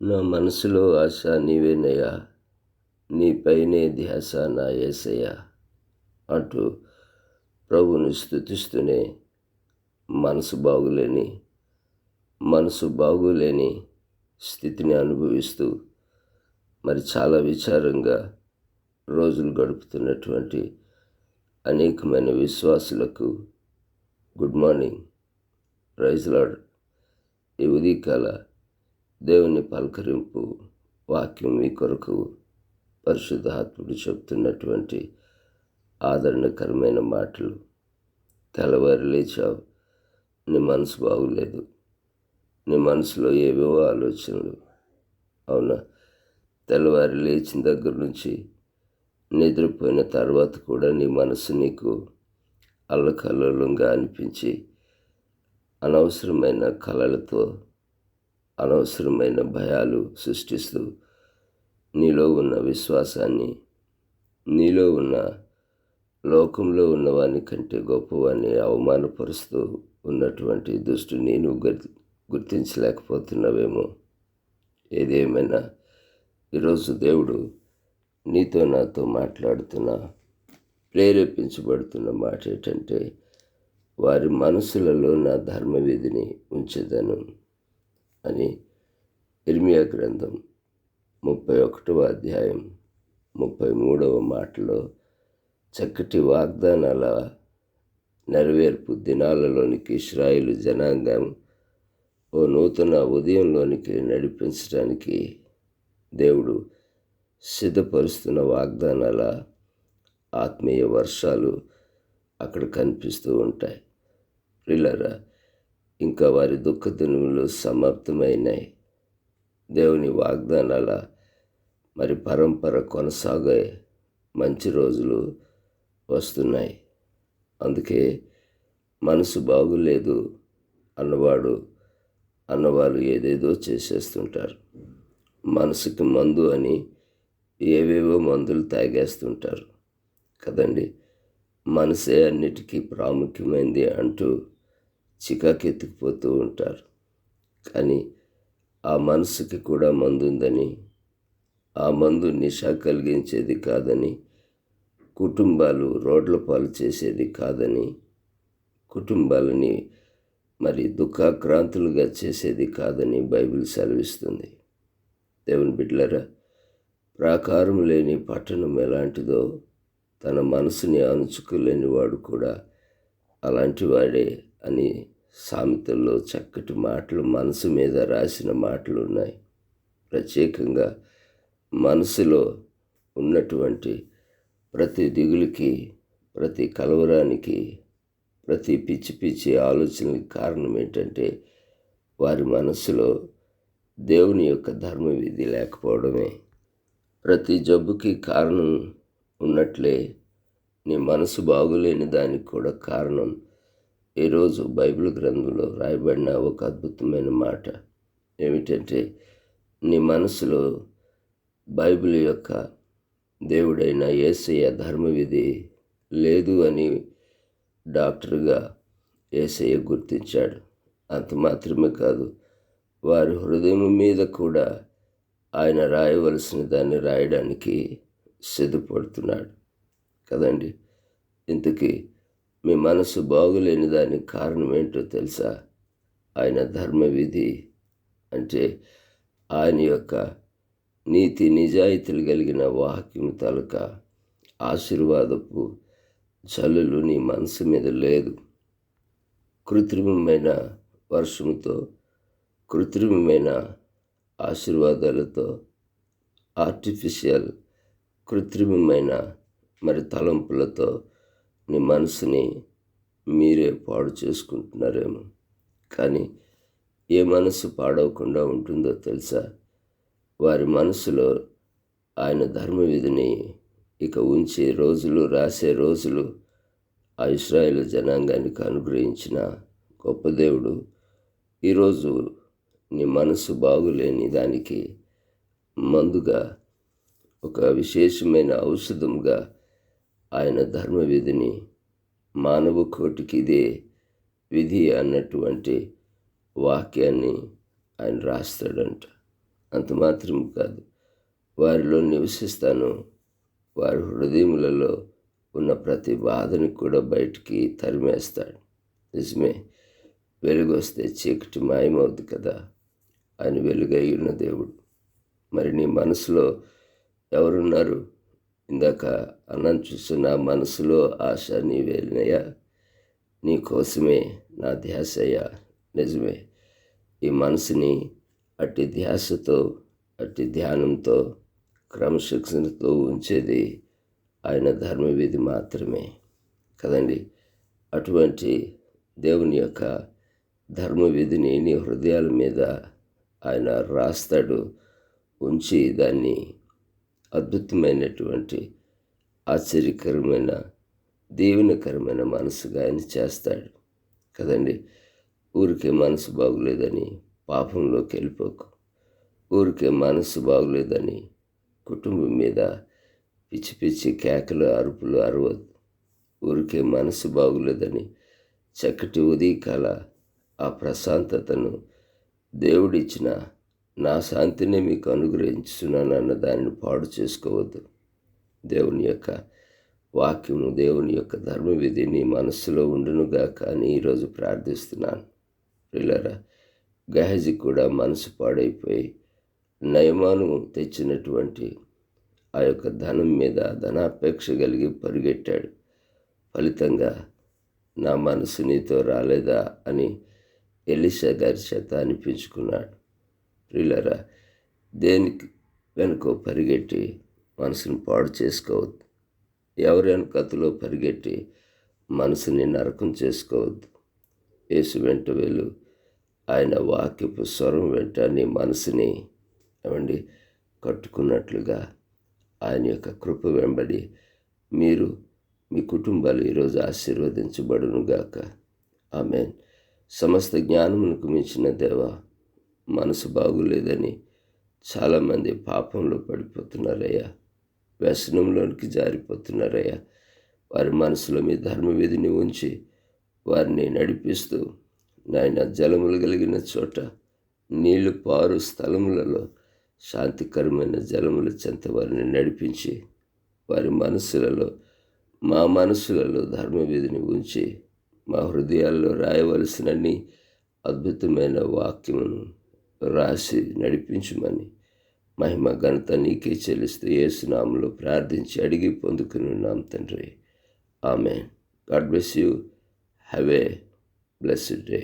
నా మనసులో ఆశ నీవేనయ్యా, నీపైనే ధ్యాస నా యేసయ్యా అంటూ ప్రభువుని స్తుతిస్తూనే మనసు బాగులేని స్థితిని అనుభవిస్తూ మరి చాలా విచారంగా రోజులు గడుపుతున్నటువంటి అనేకమైన విశ్వాసులకు గుడ్ మార్నింగ్, ప్రైజ్ లార్డ్. ఈ ఉదయకాల దేవుని పలకరింపు వాక్యం మీ కొరకు పరిశుద్ధాత్ముడు చెప్తున్నటువంటి ఆదరణకరమైన మాటలు. తెల్లవారి లేచావు, నీ మనసు బాగులేదు, నీ మనసులో ఏవేవో ఆలోచనలు. అవునా? తెల్లవారి లేచిన దగ్గర నుంచి నిద్రపోయిన తర్వాత కూడా నీ మనసు నీకు అల్లకల్లోలంగా అనిపించి అనవసరమైన కలలతో అనవసరమైన భయాలు సృష్టిస్తూ నీలో ఉన్న విశ్వాసాన్ని, నీలో ఉన్న లోకంలో ఉన్నవాని కంటే గొప్పవాన్ని అవమానపరుస్తూ ఉన్నటువంటి దుష్టుని నువ్వు గుర్తించలేకపోతున్నావేమో. ఏదేమైనా ఈరోజు దేవుడు నీతో నాతో ప్రేరేపించబడుతున్న మాట ఏంటంటే, వారి మనసులలో నా ధర్మవిధిని ఉంచెదను అని ఇర్మియా గ్రంథం 31వ అధ్యాయం 33వ మాటలో చక్కటి వాగ్దానాల నెరవేర్పు దినాలలోనికి ఇశ్రాయేలు జనాంగం ఓ నూతన ఉదయంలోనికి నడిపించడానికి దేవుడు సిద్ధపరుస్తున్న వాగ్దానాల ఆత్మీయ వర్షాలు అక్కడ కనిపిస్తూ ఉంటాయి. ప్రియులారా, ఇంకా వారి దుఃఖ దినములు సమాప్తమైనాయి. దేవుని వాగ్దానాల మరి పరంపర కొనసాగే మంచి రోజులు వస్తున్నాయి. అందుకే మనసు బాగులేదు అన్నవాళ్ళు ఏదేదో చేసేస్తుంటారు. మనసుకి మందు అని ఏవేవో మందులు తాగేస్తుంటారు కదండి. మనసే అన్నిటికీ ప్రాముఖ్యమైంది అంటూ చికాకెత్తుకుపోతూ ఉంటారు. కానీ ఆ మనసుకి కూడా మందు ఉందని, ఆ మందు నిశ కలిగించేది కాదని, కుటుంబాలు రోడ్ల పాలు చేసేది కాదని, కుటుంబాలని మరి దుఃఖాక్రాంతులుగా చేసేది కాదని బైబిల్ సెలవిస్తుంది. దేవుని బిడ్డలారా, ప్రాకారం లేని పట్టణం ఎలాంటిదో తన మనసుని అణుచుకోలేని వాడు కూడా అలాంటి వాడే అని సామెతల్లో చక్కటి మాటలు, మనసు మీద రాసిన మాటలు ఉన్నాయి. ప్రత్యేకంగా మనసులో ఉన్నటువంటి ప్రతి దిగులుకి, ప్రతి కలవరానికి, ప్రతి పిచ్చి పిచ్చి ఆలోచనలకు కారణం ఏంటంటే, వారి మనసులో దేవుని యొక్క ధర్మవిధి లేకపోవడమే. ప్రతి జబ్బుకి కారణం ఉన్నట్లే నీ మనసు బాగులేని దానికి కూడా కారణం ఈరోజు బైబిల్ గ్రంథంలో రాయబడిన ఒక అద్భుతమైన మాట ఏమిటంటే, నీ మనసులో బైబిల్ యొక్క దేవుడైన యేసయ్య ధర్మవిధి లేదు అని డాక్టర్గా యేసయ్య గుర్తించాడు. అంత మాత్రమే కాదు, వారి హృదయం మీద కూడా ఆయన రాయవలసిన దాన్ని రాయడానికి సిద్ధపడుతున్నాడు కదండి. ఇంతకీ మీ మనసు బాగులేని దానికి కారణం ఏంటో తెలుసా? ఆయన ధర్మవిధి అంటే ఆయన యొక్క నీతి నిజాయితీలు కలిగిన వాక్యం తాలూకా ఆశీర్వాదపు జల్లులు నీ మనసు మీద లేదు. కృత్రిమమైన వర్షంతో, కృత్రిమమైన ఆశీర్వాదాలతో, కృత్రిమమైన మరి తలంపులతో నీ మనసుని మీరే పాడు చేసుకుంటున్నారేమో. కానీ ఏ మనసు పాడవకుండా ఉంటుందో తెలుసా? వారి మనసులో ఆయన ధర్మవిధిని ఇక ఉంచే రోజులు, రాసే రోజులు ఆ ఇశ్రాయేలు జనాంగానికి అనుగ్రహించిన గొప్ప దేవుడు ఈరోజు నీ మనసు బాగులేని దానికి మందుగా, ఒక విశేషమైన ఔషధంగా ఆయన ధర్మవిధిని మానవ కోటికి ఇదే విధి అన్నటువంటి వాక్యాన్ని ఆయన రాస్తాడంట. అంత మాత్రం కాదు, వారిలో నివసిస్తాను. వారి హృదయములలో ఉన్న ప్రతి బాధని కూడా బయటికి తరిమేస్తాడు. నిజమే, వెలుగు వస్తే చీకటి మాయమవుద్ది కదా. ఆయన వెలుగై ఉన్న దేవుడు. మరి నీ మనసులో ఎవరున్నారు? ఇందాక అన్నం చూసి నా మనసులో ఆశ నీవేనయ్యా, నీ కోసమే నా ధ్యాస అయ్యా. నిజమే, ఈ మనసుని అట్టి ధ్యాసతో, అట్టి ధ్యానంతో, క్రమశిక్షణతో ఉంచేది ఆయన ధర్మవిధి మాత్రమే కదండి. అటువంటి దేవుని యొక్క ధర్మవిధిని నీ హృదయాల మీద ఆయన రాస్తాడు, ఉంచి దాన్ని అద్భుతమైనటువంటి, ఆశ్చర్యకరమైన, దీవెనకరమైన మనసుగా ఆయన చేస్తాడు కదండి. ఊరికే మనసు బాగులేదని పాపంలోకి వెళ్ళిపోకు. ఊరికే మనసు బాగులేదని కుటుంబం మీద పిచ్చి పిచ్చి కేకలు, అరుపులు అరవద్దు. ఊరికే మనసు బాగులేదని చక్కటి ఉదయకాల ఆ ప్రశాంతతను, దేవుడిచ్చిన నా శాంతిని మీకు అనుగ్రహించున్నానన్న దానిని పాడు చేసుకోవద్దు. దేవుని యొక్క వాక్యము, దేవుని యొక్క ధర్మవిధి నీ మనస్సులో ఉండునుగాక అని ఈరోజు ప్రార్థిస్తున్నాను. ప్రియులారా, గెహజీ కూడా మనసు పాడైపోయి నయమాను తెచ్చినటువంటి ఆ యొక్క ధనం మీద ధనాపేక్ష కలిగి పరిగెట్టాడు. ఫలితంగా నా మనసు నీతో రాలేదా అని ఎలీషా గారి చేత అనిపించుకున్నాడు. ప్రియులారా, దేనికి వెనుకో పరిగెట్టి మనసుని పాడు చేసుకోవద్దు. ఎవరి వెనుకతలో పరిగెట్టి మనసుని నరకం చేసుకోవద్దు. యేసు వెంట వెళ్ళు. ఆయన వాక్యపు స్వరం వెంట నీ మనసుని కట్టుకున్నట్లుగా ఆయన యొక్క కృప వెంబడి మీరు, మీ కుటుంబాలు ఈరోజు ఆశీర్వదించబడునుగాక. ఆమేన్. సమస్త జ్ఞానమునకు మించిన దేవ, మనసు బాగులేదని చాలామంది పాపంలో పడిపోతున్నారయ్యా, వ్యసనంలోనికి జారిపోతున్నారయ్యా. వారి మనసులో మీ ధర్మవిధిని ఉంచి వారిని నడిపిస్తూ, నాయన జలములు కలిగిన చోట, నీళ్లు పారు స్థలములలో శాంతికరమైన జలముల చెంత వారిని నడిపించి, వారి మనసులలో, మా మనసులలో ధర్మవిధిని ఉంచి, మా హృదయాల్లో రాయవలసినన్ని అద్భుతమైన వాక్యమును రాసి నడిపించమని మహిమ ఘనత నీకే చెల్లిస్తూ యేసు నామములో ప్రార్థించి అడిగి పొందుకున్నాం తండ్రి. Amen. God bless you. Have a blessed day.